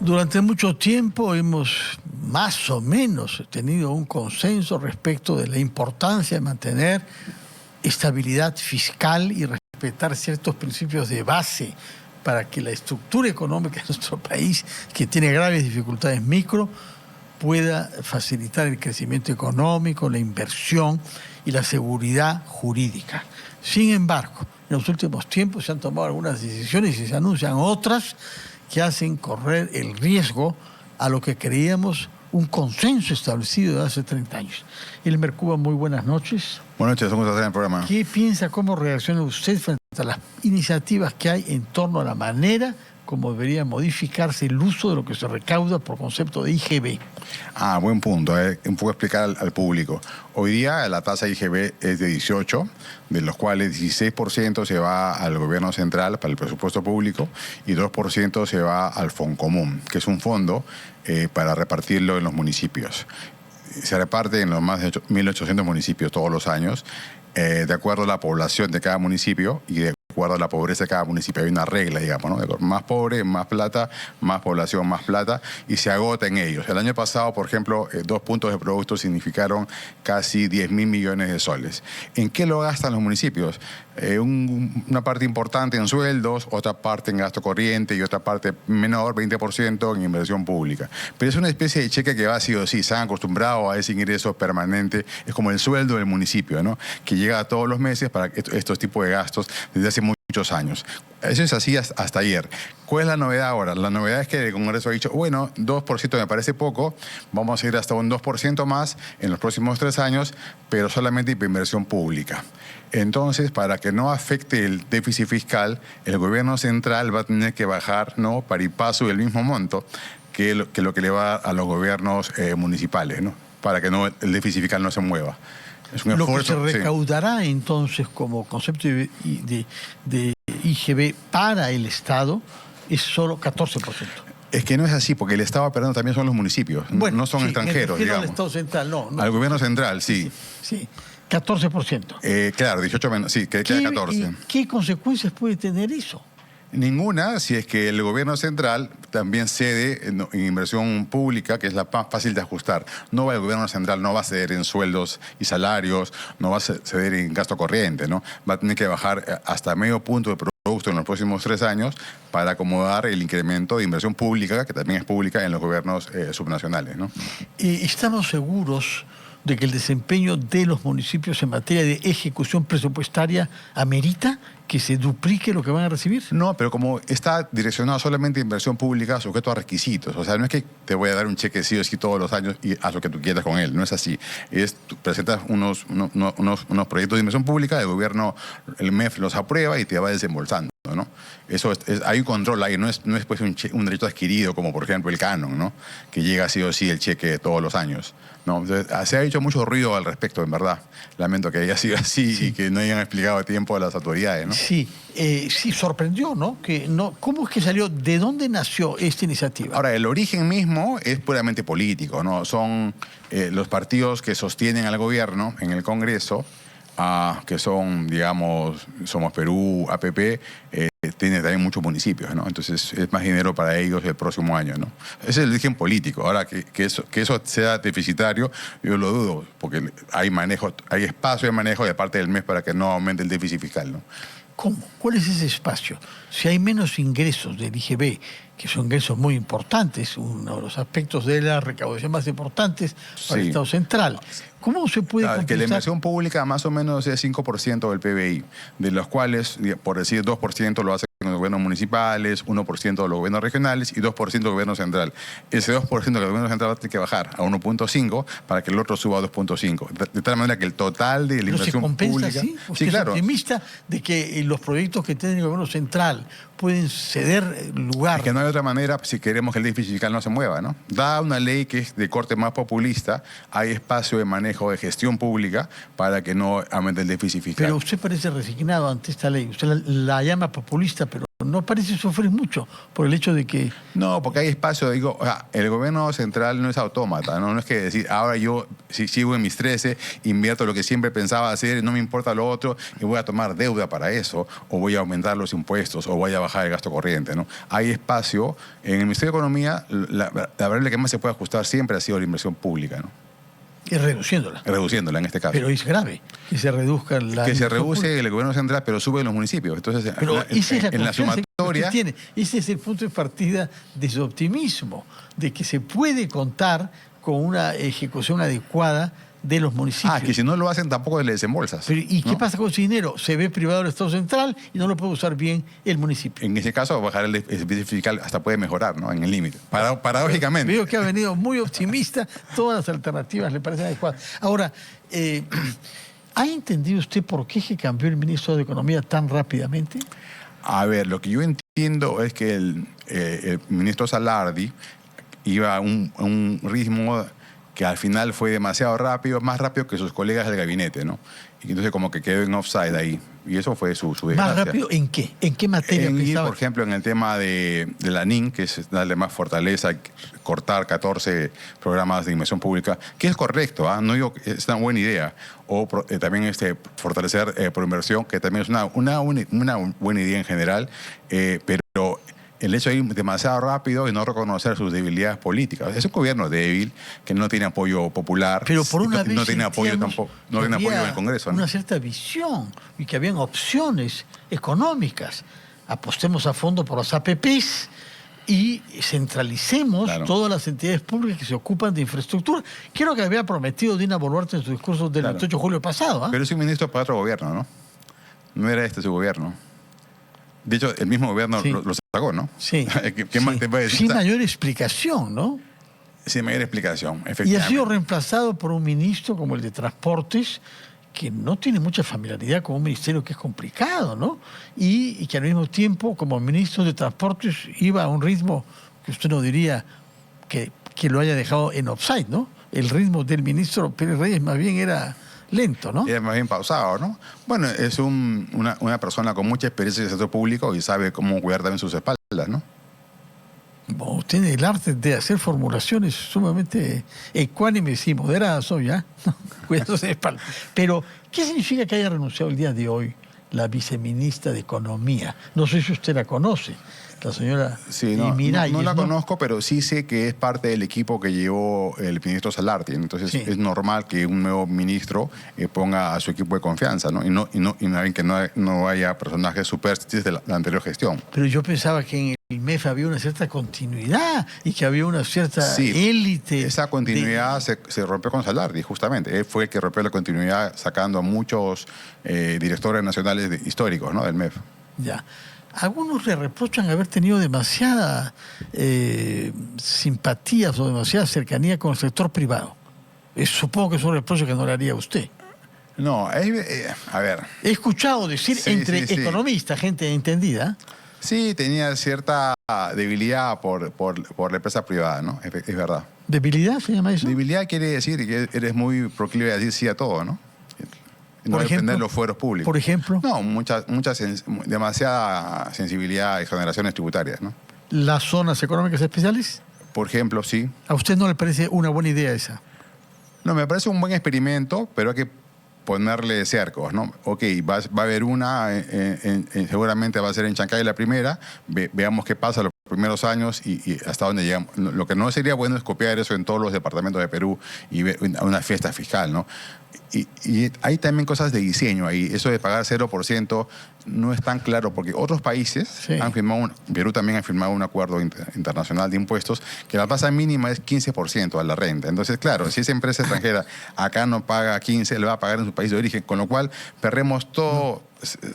Durante mucho tiempo hemos más o menos tenido un consenso respecto de la importancia de mantener estabilidad fiscal y respetar ciertos principios de base para que la estructura económica de nuestro país, que tiene graves dificultades micro, pueda facilitar el crecimiento económico, la inversión y la seguridad jurídica. Sin embargo, en los últimos tiempos se han tomado algunas decisiones y se anuncian otras que hacen correr el riesgo a lo que creíamos un consenso establecido de hace 30 años. Elmer Cuba, muy buenas noches. Buenas noches, un gusto estar en el programa. ¿Qué piensa, cómo reacciona usted frente a las iniciativas que hay en torno a la manera como debería modificarse el uso de lo que se recauda por concepto de IGB? Buen punto. Un poco explicar al público. Hoy día la tasa IGB es de 18, de los cuales 16% se va al gobierno central para el presupuesto público y 2% se va al Foncomún, que es un fondo para repartirlo en los municipios. Se reparte en los más de 1.800 municipios todos los años, de acuerdo a la población de cada municipio y de acuerdo a la pobreza de cada municipio. Hay una regla, digamos, ¿no? Más pobre, más plata, más población, más plata, y se agota en ellos. El año pasado, por ejemplo, 2 puntos de producto significaron casi 10.000 millones de soles. ¿En qué lo gastan los municipios? Una parte importante en sueldos, otra parte en gasto corriente y otra parte menor, 20% en inversión pública. Pero es una especie de cheque que va sí o sí. Se han acostumbrado a ese ingreso permanente. Es como el sueldo del municipio, ¿no? Que llega todos los meses para estos tipos de gastos desde hace muchos años. Eso es así hasta ayer. ¿Cuál es la novedad ahora? La novedad es que el Congreso ha dicho, bueno, 2% me parece poco, vamos a ir hasta un 2% más en los próximos 3 años, pero solamente para inversión pública. Entonces, para que no afecte el déficit fiscal, el gobierno central va a tener que bajar, ¿no?, par y paso del mismo monto que lo que le va a los gobiernos municipales, ¿no?, para que el déficit fiscal no se mueva. Es un esfuerzo, lo que se recaudará entonces como concepto de IGB para el Estado es solo 14%. Es que no es así, porque el Estado operando también son los municipios, bueno, no son extranjeros, digamos. Al Estado central, no. Al gobierno central, sí. Sí, 14%. Claro, 18 menos, sí, queda 14. ¿Qué consecuencias puede tener eso? Ninguna, si es que el gobierno central también cede en inversión pública, que es la más fácil de ajustar. El gobierno central no va a ceder en sueldos y salarios, no va a ceder en gasto corriente, ¿no? Va a tener que bajar hasta medio punto de producto en los próximos 3 años para acomodar el incremento de inversión pública, que también es pública en los gobiernos subnacionales, ¿no? ¿Estamos seguros de que el desempeño de los municipios en materia de ejecución presupuestaria amerita que se duplique lo que van a recibir? No, pero como está direccionado solamente a inversión pública, sujeto a requisitos. O sea, no es que te voy a dar un cheque sí o sí todos los años y haz lo que tú quieras con él. No es así. Tú presentas unos proyectos de inversión pública, el gobierno, el MEF los aprueba y te va desembolsando, ¿no? Hay un control ahí, no es pues un derecho adquirido como por ejemplo el canon, ¿no?, que llega sí o sí el cheque todos los años, ¿no? Entonces, se ha hecho mucho ruido al respecto, en verdad. Lamento que haya sido así, sí, y que no hayan explicado a tiempo a las autoridades, ¿no? Sí, sí sorprendió, ¿no? ¿Cómo es que salió? ¿De dónde nació esta iniciativa? Ahora, el origen mismo es puramente político, ¿no? Son los partidos que sostienen al gobierno en el Congreso, que son, digamos, Somos Perú, APP, tiene también muchos municipios, ¿no? Entonces es más dinero para ellos el próximo año, ¿no? Ese es el origen político. Ahora, que eso sea deficitario, yo lo dudo, porque hay espacio de manejo de parte del MES para que no aumente el déficit fiscal, ¿no? ¿Cómo? ¿Cuál es ese espacio? Si hay menos ingresos del IGB, que son ingresos muy importantes, uno de los aspectos de la recaudación más importantes para el Estado central, ¿cómo se puede compensar? Que la inversión pública más o menos es 5% del PBI, de los cuales, por decir, 2% lo hacen los gobiernos municipales, 1% de los gobiernos regionales y 2% del gobierno central. Ese 2% del gobierno central va a tener que bajar a 1.5 para que el otro suba a 2.5. De tal manera que el total de la inversión pública... ¿Sí? ¿Usted es optimista de que los proyectos que tiene el gobierno central pueden ceder lugar? Es que no hay otra manera si queremos que el déficit fiscal no se mueva, ¿no? Dada una ley que es de corte más populista, hay espacio de manejo de gestión pública para que no aumente el déficit fiscal. Pero usted parece resignado ante esta ley. Usted la llama populista, pero no parece sufrir mucho por el hecho de que... No, porque hay espacio, digo, o sea, el gobierno central no es autómata, ¿no? No es que decir, ahora yo si sigo en mis 13, invierto lo que siempre pensaba hacer, no me importa lo otro, y voy a tomar deuda para eso, o voy a aumentar los impuestos, o voy a bajar el gasto corriente, ¿no? Hay espacio. En el Ministerio de Economía, la variable que más se puede ajustar siempre ha sido la inversión pública, ¿no? Y reduciéndola. Reduciéndola en este caso. Pero es grave que se reduzca la... Que se reduce el gobierno central, pero sube en los municipios. Entonces, pero esa es en la sumatoria... tiene. Ese es el punto de partida de su optimismo, de que se puede contar con una ejecución adecuada de los municipios. Que si no lo hacen tampoco le desembolsas. Pero, ¿y ¿no? qué pasa con ese dinero? Se ve privado el Estado central y no lo puede usar bien el municipio. En ese caso, bajar el déficit fiscal hasta puede mejorar, ¿no? En el límite. Paradójicamente. Veo que ha venido muy optimista. Todas las alternativas le parecen adecuadas. Ahora, ¿ha entendido usted por qué se cambió el ministro de Economía tan rápidamente? A ver, lo que yo entiendo es que el ministro Salardi iba a un ritmo que al final fue demasiado rápido, más rápido que sus colegas del gabinete, ¿no? Y entonces como que quedó en offside ahí. Y eso fue su desgracia. ¿Más rápido en qué? ¿En qué materia pensaba? Por ejemplo, en el tema de la NIN, que es darle más fortaleza, cortar 14 programas de inversión pública, que es correcto, no digo que es una buena idea. O también fortalecer por inversión, que también es una buena idea en general, pero el hecho de ir demasiado rápido y no reconocer sus debilidades políticas. Es un gobierno débil, que no tiene apoyo popular. Pero por una vez no tiene apoyo tampoco, no tiene apoyo en el Congreso, ¿no? Una cierta visión y que habían opciones económicas. Apostemos a fondo por las APPs y centralicemos todas las entidades públicas que se ocupan de infraestructura. Creo que había prometido Dina Boluarte en su discurso del 28 de julio pasado. Pero es un ministro para otro gobierno, ¿no? No era este su gobierno. De hecho, el mismo gobierno lo sacó, ¿no? Sí. ¿Qué más te puede decir? Sin mayor explicación, ¿no? Sin mayor explicación, efectivamente. Y ha sido reemplazado por un ministro como el de Transportes, que no tiene mucha familiaridad con un ministerio que es complicado, ¿no? Y que al mismo tiempo, como ministro de Transportes, iba a un ritmo que usted no diría que lo haya dejado en offside, ¿no? El ritmo del ministro Pérez Reyes más bien era lento, ¿no? Era más bien pausado, ¿no? Bueno, es una persona con mucha experiencia en el sector público y sabe cómo cuidar también sus espaldas, ¿no? Bueno, tiene el arte de hacer formulaciones sumamente ecuánimes y moderadas hoy, ¿ah? Cuidándose de espalda. Pero, ¿qué significa que haya renunciado el día de hoy la viceministra de Economía? No sé si usted la conoce, la señora Miralles. No la conozco, pero sí sé que es parte del equipo que llevó el ministro Salardi. Entonces es normal que un nuevo ministro ponga a su equipo de confianza, ¿no? Y que no haya personajes supersticiosos de la anterior gestión. Pero yo pensaba que en el MEF había una cierta continuidad y que había una cierta élite. Esa continuidad se rompió con Salardi, justamente. Él fue el que rompió la continuidad sacando a muchos directores nacionales históricos, ¿no? Del MEF. Ya. Algunos le reprochan haber tenido demasiada simpatías o demasiada cercanía con el sector privado. Supongo que es un reproche que no le haría a usted. No, a ver. He escuchado decir entre economistas, gente entendida. Sí, tenía cierta debilidad por la empresa privada, ¿no? Es verdad. ¿Debilidad se llama eso? Debilidad quiere decir que eres muy proclive a decir sí a todo, ¿no? No depender de los fueros públicos. ¿Por ejemplo? No, demasiada sensibilidad a exoneraciones tributarias, ¿no? ¿Las zonas económicas especiales? Por ejemplo, sí. ¿A usted no le parece una buena idea esa? No, me parece un buen experimento, pero hay que ponerle cercos, ¿no? Ok, va a haber una, seguramente va a ser en Chancay la primera, veamos qué pasa los primeros años y hasta dónde llegamos. Lo que no sería bueno es copiar eso en todos los departamentos de Perú y ver una fiesta fiscal, ¿no? Y hay también cosas de diseño ahí. Eso de pagar 0% no es tan claro porque otros países han firmado, Perú también ha firmado un acuerdo internacional de impuestos que la tasa mínima es 15% a la renta. Entonces, claro, si esa empresa extranjera acá no paga 15, le va a pagar en su país de origen, con lo cual perdemos todo.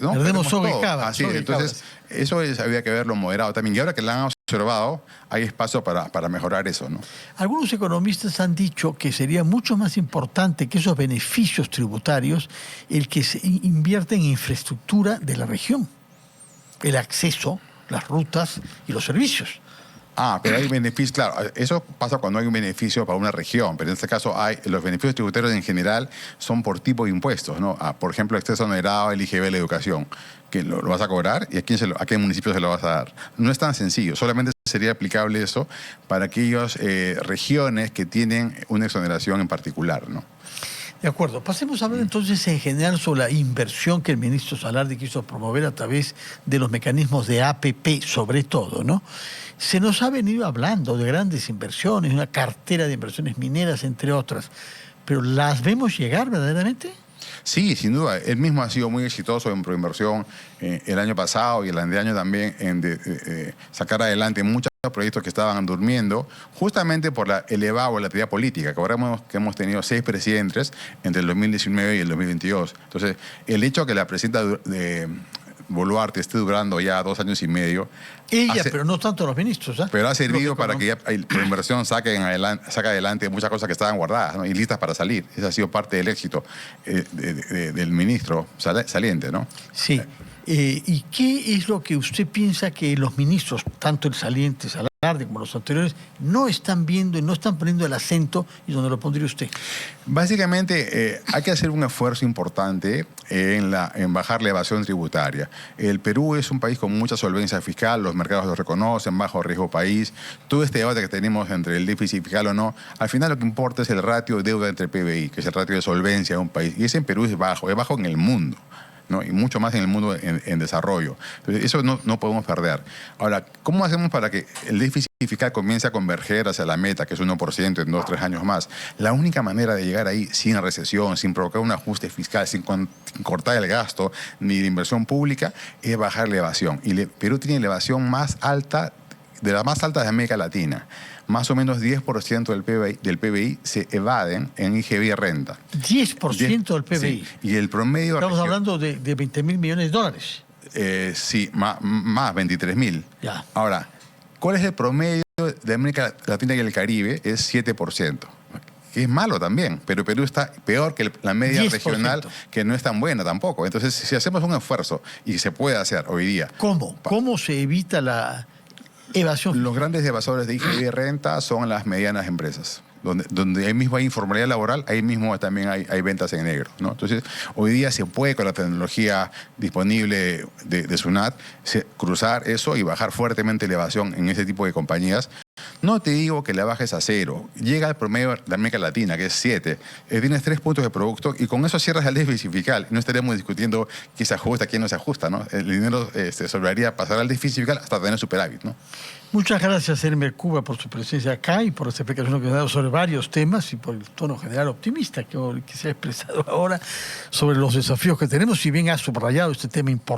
¿no? Perdemos soga y cava. Así, entonces, eso había que verlo moderado también. Y ahora que la han observado, hay espacio para mejorar eso, ¿no? Algunos economistas han dicho que sería mucho más importante que esos beneficios tributarios el que se invierte en infraestructura de la región. El acceso, las rutas y los servicios. Pero hay beneficios, claro, eso pasa cuando hay un beneficio para una región, pero en este caso los beneficios tributarios en general son por tipo de impuestos, ¿no? Por ejemplo, exceso onerado, el IGB, la educación, que lo vas a cobrar y a qué municipio se lo vas a dar. No es tan sencillo, solamente sería aplicable eso para aquellas regiones que tienen una exoneración en particular, ¿no? De acuerdo. Pasemos a hablar entonces en general sobre la inversión que el ministro Salardi quiso promover a través de los mecanismos de APP, sobre todo, ¿no? Se nos ha venido hablando de grandes inversiones, una cartera de inversiones mineras, entre otras, pero ¿las vemos llegar verdaderamente? Sí, sin duda. Él mismo ha sido muy exitoso en proinversión el año pasado y el año también en sacar adelante muchos proyectos que estaban durmiendo, justamente por la elevada volatilidad política, que hemos tenido 6 presidentes entre el 2019 y el 2022. Entonces, el hecho de que la presidenta Boluarte esté durando ya 2 años y medio. Ella, pero no tanto los ministros, ¿eh? Pero ha servido para que ya la inversión saque adelante muchas cosas que estaban guardadas, ¿no? Y listas para salir. Esa ha sido parte del éxito del ministro saliente, ¿no? Sí. ¿Y qué es lo que usted piensa que los ministros, tanto el saliente Salardi como los anteriores, no están viendo y no están poniendo el acento y donde lo pondría usted? Básicamente hay que hacer un esfuerzo importante en bajar la evasión tributaria. El Perú es un país con mucha solvencia fiscal, los mercados lo reconocen, bajo riesgo país. Todo este debate que tenemos entre el déficit fiscal o no, al final lo que importa es el ratio de deuda entre PBI, que es el ratio de solvencia de un país. Y ese en Perú es bajo en el mundo, ¿no? Y mucho más en el mundo en desarrollo. Entonces, eso no podemos perder. Ahora, ¿cómo hacemos para que el déficit fiscal comience a converger hacia la meta, que es 1% en 2 o 3 años más? La única manera de llegar ahí sin recesión, sin provocar un ajuste fiscal, sin cortar el gasto ni la inversión pública, es bajar la evasión. Y Perú tiene la evasión más alta, de las más altas de América Latina. Más o menos 10% del PBI se evaden en IGB y renta. 10% del PBI. Sí. Y el promedio... Estamos hablando de 20.000 millones de dólares. Sí, más 23.000. Ya. Ahora, ¿cuál es el promedio de América Latina y el Caribe? Es 7%. Que es malo también, pero Perú está peor que la media 10%. regional, que no es tan buena tampoco. Entonces, si hacemos un esfuerzo, y se puede hacer hoy día... ¿Cómo se evita la evasión? Los grandes evasores de IGB y renta son las medianas empresas. Donde ahí mismo hay informalidad laboral, ahí mismo también hay ventas en negro, ¿no? Entonces, hoy día se puede, con la tecnología disponible de SUNAT, cruzar eso y bajar fuertemente la evasión en ese tipo de compañías. No te digo que la bajes a 0. Llega al promedio de América Latina, que es 7. Tienes 3 puntos de producto y con eso cierras el déficit fiscal. No estaremos discutiendo quién se ajusta, quién no se ajusta, ¿no? El dinero se sobraría pasar al déficit fiscal hasta tener superávit, ¿no? Muchas gracias, Elmer Cuba, por su presencia acá y por esta explicación que nos ha dado sobre varios temas y por el tono general optimista que se ha expresado ahora sobre los desafíos que tenemos, si bien ha subrayado este tema importante.